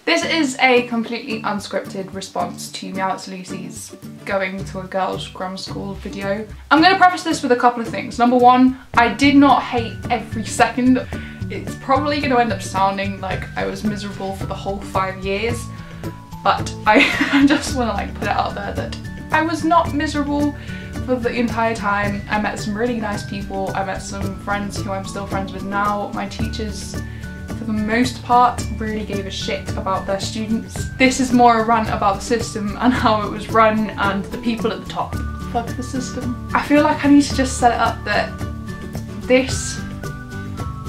This is a completely unscripted response to Meow It's Lucy's going to a girls' grammar school video. I'm going to preface this with a couple of things. Number one, I did not hate every second. It's probably going to end up sounding like I was miserable for the whole 5 years, but I just want to like put it out there that I was not miserable for the entire time. I met some really nice people. I met some friends who I'm still friends with now. My teachers, for the most part, really gave a shit about their students. This is more a rant about the system and how it was run and the people at the top. Fuck the system. I feel like I need to just set it up that this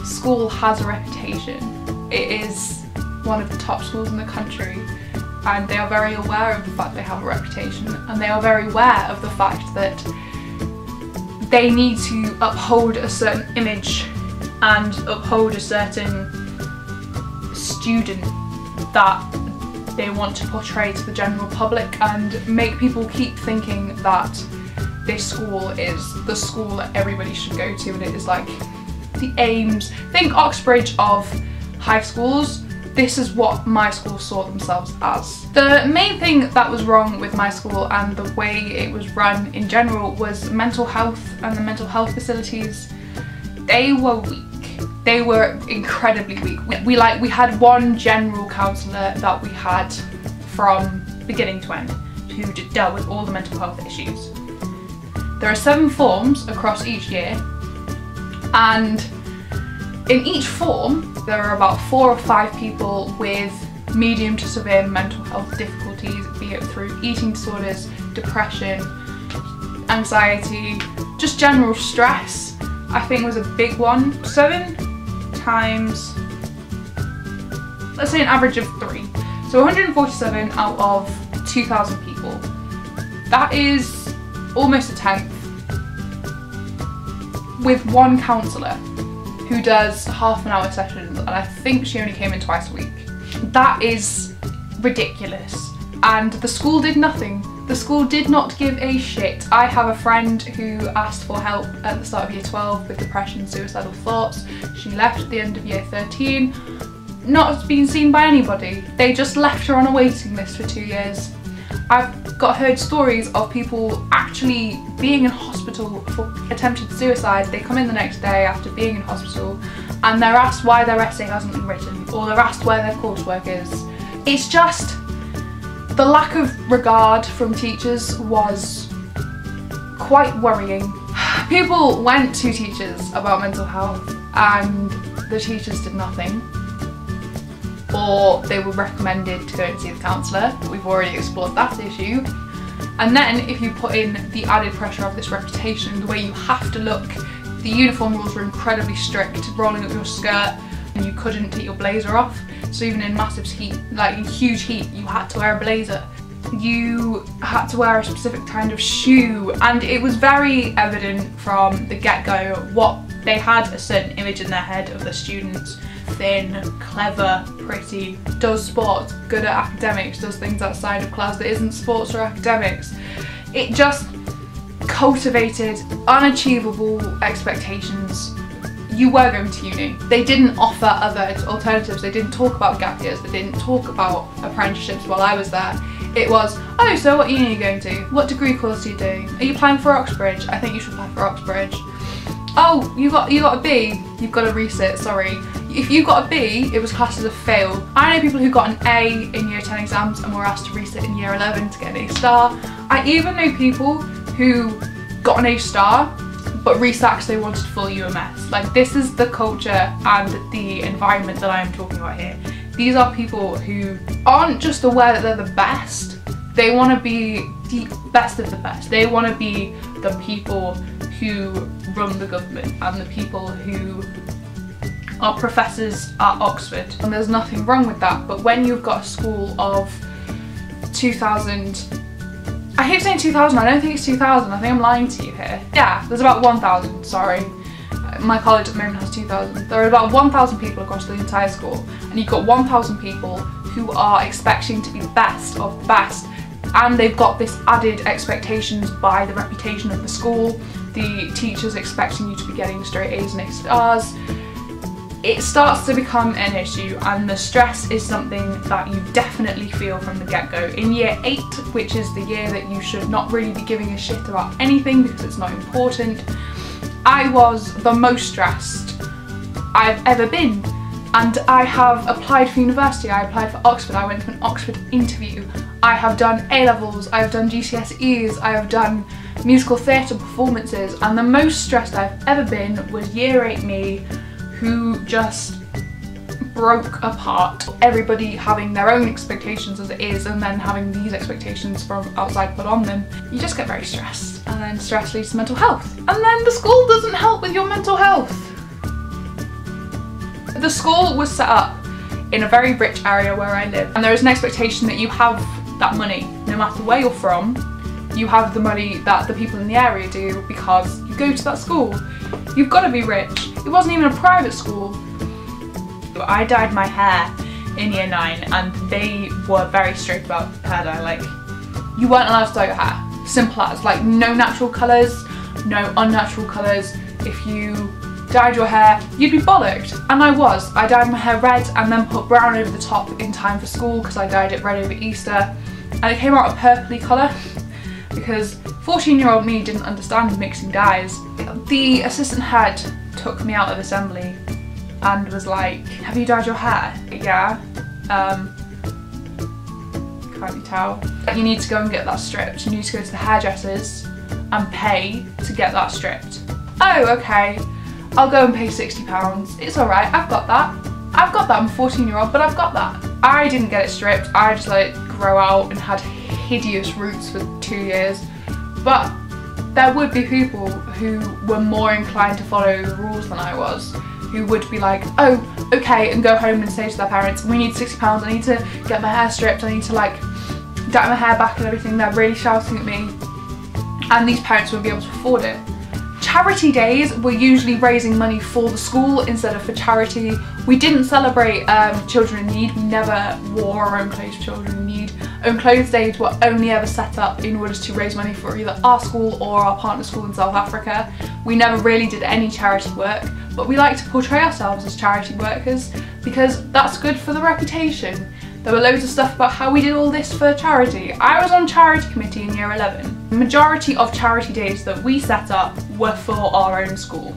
school has a reputation. It is one of the top schools in the country, and they are very aware of the fact they have a reputation, and they are very aware of the fact that they need to uphold a certain image and uphold a certain student that they want to portray to the general public, and make people keep thinking that this school is the school that everybody should go to, and it is like the aims. Think Oxbridge of high schools. This is what my school saw themselves as. The main thing that was wrong with my school and the way it was run in general was mental health and the mental health facilities. They were weak. They were incredibly weak. We had one general counsellor that we had from beginning to end who dealt with all the mental health issues. There are 7 forms across each year, and in each form there are about 4 or 5 people with medium to severe mental health difficulties, be it through eating disorders, depression, anxiety, just general stress, I think was a big one. 7 times, let's say an average of 3. So 147 out of 2,000 people. That is almost a 10th, with one counsellor who does half-an-hour sessions, and I think she only came in twice a week. That is ridiculous. And the school did nothing. The school did not give a shit. I have a friend who asked for help at the start of year 12 with depression, suicidal thoughts. She left at the end of year 13, not being seen by anybody. They just left her on a waiting list for 2 years. I've heard stories of people actually being in hospital for attempted suicide. They come in the next day after being in hospital and they're asked why their essay hasn't been written, or they're asked where their coursework is. It's just, the lack of regard from teachers was quite worrying. People went to teachers about mental health and the teachers did nothing, or they were recommended to go and see the counsellor. We've already explored that issue. And then if you put in the added pressure of this reputation, the way you have to look, the uniform rules were incredibly strict, rolling up your skirt and you couldn't take your blazer off. So even in massive heat, like in huge heat, you had to wear a blazer. You had to wear a specific kind of shoe, and it was very evident from the get-go what they had a certain image in their head of the students. Thin, clever, pretty, does sports, good at academics, does things outside of class that isn't sports or academics. It just cultivated unachievable expectations. You were going to uni. They didn't offer other alternatives. They didn't talk about gap years. They didn't talk about apprenticeships while I was there. It was, oh, so what uni are you going to? What degree course are you doing? Are you applying for Oxbridge? I think you should apply for Oxbridge. Oh, you got a B, you've got to resit, sorry. If you got a B, it was classed as a fail. I know people who got an A in year 10 exams and were asked to resit in year 11 to get an A star. I even know people who got an A star but resat because they wanted full UMS. Like, this is the culture and the environment that I am talking about here. These are people who aren't just aware that they're the best, they want to be the best of the best. They want to be the people who run the government and the people who are professors at Oxford. And there's nothing wrong with that, but when you've got a school of 2,000, I keep saying 2,000, I don't think it's 2,000, I think I'm lying to you here. Yeah, there's about 1,000, sorry. My college at the moment has 2,000. There are about 1,000 people across the entire school, and you've got 1,000 people who are expecting to be the best of the best, and they've got this added expectations by the reputation of the school, the teachers expecting you to be getting straight A's and A stars. it starts to become an issue, and the stress is something that you definitely feel from the get-go. In year 8, which is the year that you should not really be giving a shit about anything because it's not important, I was the most stressed I've ever been. And I have applied for university, I applied for Oxford, I went to an Oxford interview, I have done A-levels, I have done GCSEs, I have done musical theatre performances, and the most stressed I've ever been was year 8 me, who just broke apart. Everybody having their own expectations as it is, and then having these expectations from outside put on them. You just get very stressed, and then stress leads to mental health. And then the school doesn't help with your mental health. The school was set up in a very rich area where I live, and there is an expectation that you have that money no matter where you're from. You have the money that the people in the area do because you go to that school. You've got to be rich. It wasn't even a private school. I dyed my hair in year 9, and they were very strict about hair dye. Like, you weren't allowed to dye your hair. Simple as. Like, no natural colours, no unnatural colours. If you dyed your hair, you'd be bollocked. And I was. I dyed my hair red and then put brown over the top in time for school because I dyed it red over Easter. And it came out a purpley colour because 14-year-old me didn't understand mixing dyes. The assistant head took me out of assembly and was like, have you dyed your hair? Yeah. Can't you tell? You need to go and get that stripped. You need to go to the hairdressers and pay to get that stripped. Oh, okay. I'll go and pay £60. It's alright, I've got that. I've got that, I'm a 14-year-old, but I've got that. I didn't get it stripped, I just let it grow out and had hideous roots for 2 years. But there would be people who were more inclined to follow the rules than I was, who would be like, oh, okay, and go home and say to their parents, we need £60, I need to get my hair stripped, I need to like dye my hair back and everything. They're really shouting at me, and these parents would be able to afford it. Charity days were usually raising money for the school instead of for charity. We didn't celebrate children in need. We never wore our own clothes for children in need. Own clothes days were only ever set up in order to raise money for either our school or our partner school in South Africa. We never really did any charity work, but we like to portray ourselves as charity workers because that's good for the reputation. There were loads of stuff about how we did all this for charity. I was on charity committee in year 11. The majority of charity days that we set up were for our own school.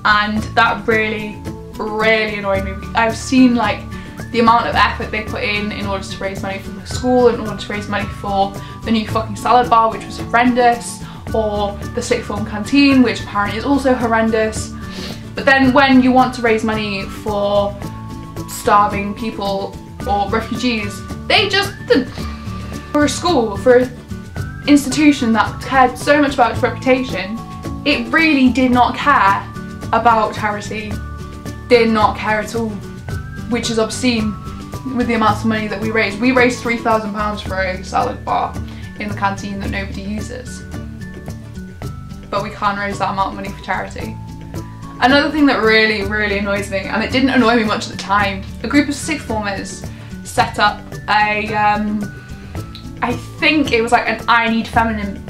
And that really annoyed me. I've seen like the amount of effort they put in order to raise money for the school, in order to raise money for the new fucking salad bar, which was horrendous, or the sixth form canteen, which apparently is also horrendous. But then when you want to raise money for starving people or refugees, they just didn't. For a school, for an institution that cared so much about its reputation, it really did not care about charity, did not care at all, which is obscene with the amounts of money that we raised. We raised £3,000 for a salad bar in the canteen that nobody uses, but we can't raise that amount of money for charity. Another thing that really annoys me, and it didn't annoy me much at the time, a group of sixth formers set up a, I think it was like an I need feminism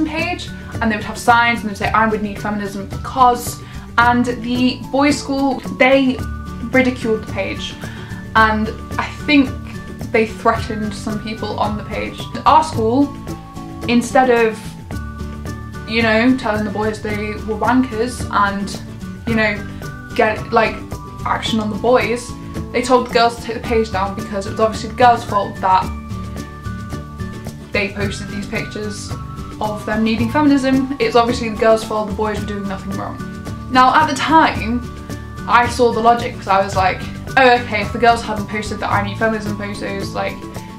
page, and they would have signs and they'd say I would need feminism because, and the boys' school, they ridiculed the page, and I think they threatened some people on the page. Our school, instead of, you know, telling the boys they were wankers and, you know, get like action on the boys, they told the girls to take the page down because it was obviously the girls' fault that they posted these pictures of them needing feminism. It's obviously the girls' fault, the boys were doing nothing wrong. Now at the time, I saw the logic because I was like, oh okay, if the girls hadn't posted the I need feminism photos, like,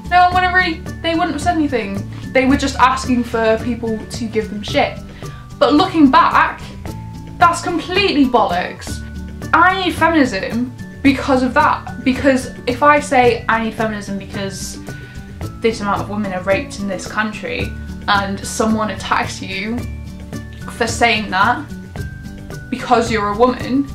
no one would they wouldn't have said anything. They were just asking for people to give them shit. But looking back, that's completely bollocks. I need feminism because of that. Because if I say I need feminism because this amount of women are raped in this country and someone attacks you for saying that because you're a woman,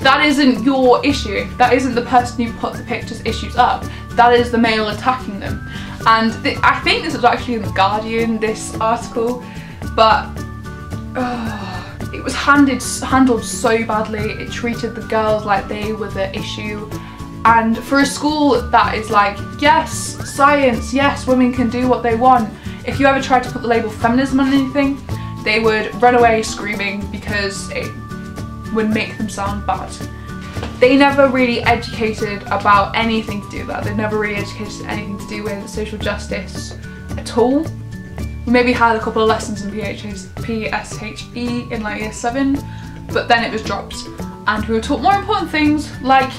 that isn't your issue. That isn't the person who put the pictures issues up. That is the male attacking them. And I think this was actually in The Guardian, this article, but It was handled so badly. It treated the girls like they were the issue. And for a school that is like, yes, science, yes, women can do what they want. If you ever tried to put the label feminism on anything, they would run away screaming because it would make them sound bad. They never really educated about anything to do with that. They never really educated anything to do with social justice at all. We maybe had a couple of lessons in PSHE in like year 7, but then it was dropped. And we were taught more important things like,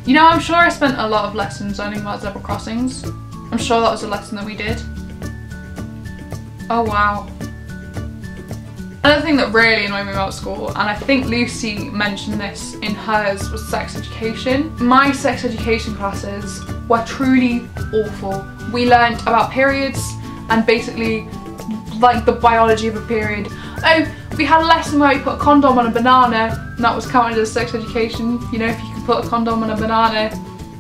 you know, I'm sure I spent a lot of lessons learning about zebra crossings. I'm sure that was a lesson that we did. Oh wow. Another thing that really annoyed me about school, and I think Lucy mentioned this in hers, was sex education. My sex education classes were truly awful. We learnt about periods and basically like the biology of a period. Oh, we had a lesson where we put a condom on a banana, and that was counted as sex education. You know, if you could put a condom on a banana,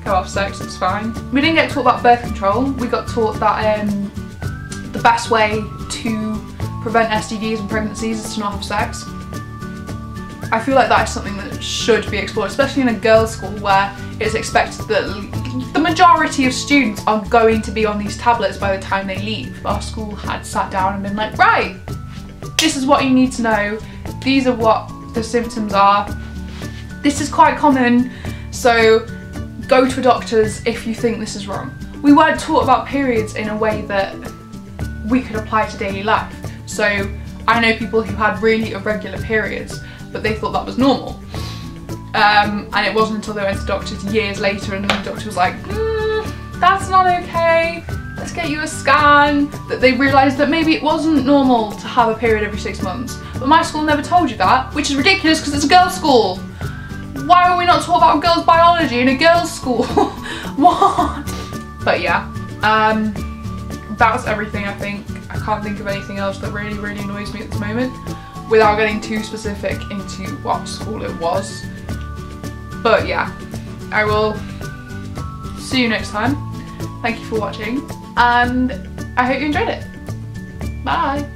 go off sex, it's fine. We didn't get taught about birth control. We got taught that the best way to prevent STDs and pregnancies is to not have sex. I feel like that is something that should be explored, especially in a girls' school where it's expected that the majority of students are going to be on these tablets by the time they leave. Our school had sat down and been like, right, this is what you need to know, these are what the symptoms are, this is quite common, so go to a doctor's if you think this is wrong. We weren't taught about periods in a way that we could apply to daily life. So I know people who had really irregular periods, but they thought that was normal. And it wasn't until they went to doctors years later and the doctor was like, that's not okay, let's get you a scan, that they realised that maybe it wasn't normal to have a period every 6 months. But my school never told you that, which is ridiculous because it's a girls' school. Why were we not taught about girls' biology in a girls' school? What? But yeah, that's everything I think. I can't think of anything else that really, really annoys me at this moment without getting too specific into what school it was. But yeah, I will see you next time. Thank you for watching and I hope you enjoyed it. Bye!